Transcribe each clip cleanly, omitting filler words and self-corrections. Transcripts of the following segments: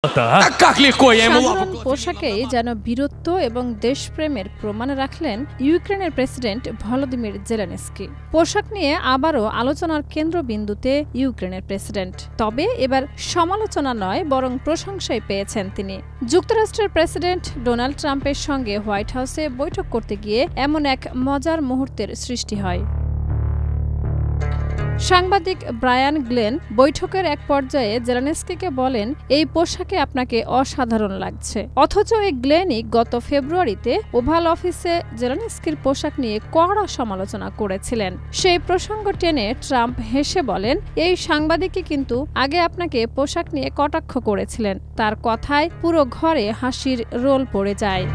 সাধারণ পোশাকেই যেন বীরত্ব এবং দেশপ্রেমের প্রমাণ রাখলেন ইউক্রেনের প্রেসিডেন্ট ভলোদিমির জেলেনস্কি। পোশাক নিয়ে আবারও আলোচনার কেন্দ্রবিন্দুতে ইউক্রেনের প্রেসিডেন্ট। তবে এবার সমালোচনা নয়, বরং প্রশংসাই পেয়েছেন তিনি। যুক্তরাষ্ট্রের প্রেসিডেন্ট ডোনাল্ড ট্রাম্পের সঙ্গে হোয়াইট হাউসে বৈঠক করতে গিয়ে এমন এক মজার মুহূর্তের সৃষ্টি হয়। সাংবাদিক ব্রায়ান গ্লেন বৈঠকের এক পর্যায়ে জেলেনস্কিকে বলেন, এই পোশাকে আপনাকে অসাধারণ লাগছে। অথচ এই গ্লেনই গত ফেব্রুয়ারিতে ওভাল অফিসে জেলেনস্কির পোশাক নিয়ে কড়া সমালোচনা করেছিলেন। সেই প্রসঙ্গ টেনে ট্রাম্প হেসে বলেন, এই সাংবাদিকই কিন্তু আগে আপনাকে পোশাক নিয়ে কটাক্ষ করেছিলেন। তার কথায় পুরো ঘরে হাসির রোল পড়ে যায়।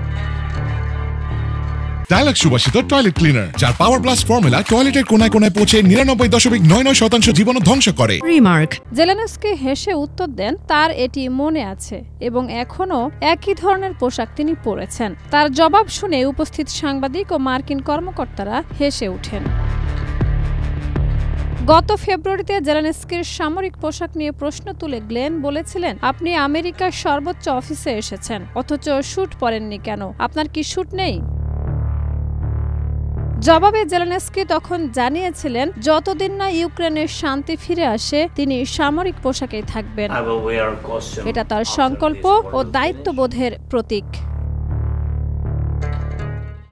ডায়ালগ সুবাসিত টয়লেট ক্লিনার, যার পাওয়ার প্লাস ফর্মুলা টয়লেটের কোনায় কোনায় পৌঁছে 99.99% জীবাণু ধ্বংস করে। রিমার্ক। জেলেনস্কি হেসে উত্তর দেন, তার এটি মনে আছে এবং এখনও একই ধরনের পোশাক তিনি পরেছেন। তার জবাব শুনে উপস্থিত সাংবাদিক ও মার্কিন কর্মকর্তারা হেসে ওঠেন। গত ফেব্রুয়ারিতে জেলেনস্কির সামরিক পোশাক নিয়ে প্রশ্ন তুলে গ্লেন বলেছিলেন, আপনি আমেরিকার সর্বোচ্চ অফিসে এসেছেন, অথচ স্যুট পরেননি কেন? আপনার কি স্যুট নেই? জবাবে জেলেনস্কি তখন জানিয়েছিলেন, যতদিন না ইউক্রেনের শান্তি ফিরে আসে তিনি সামরিক পোশাকেই থাকবেন। এটা তার সংকল্প ও দায়িত্ববোধের প্রতীক।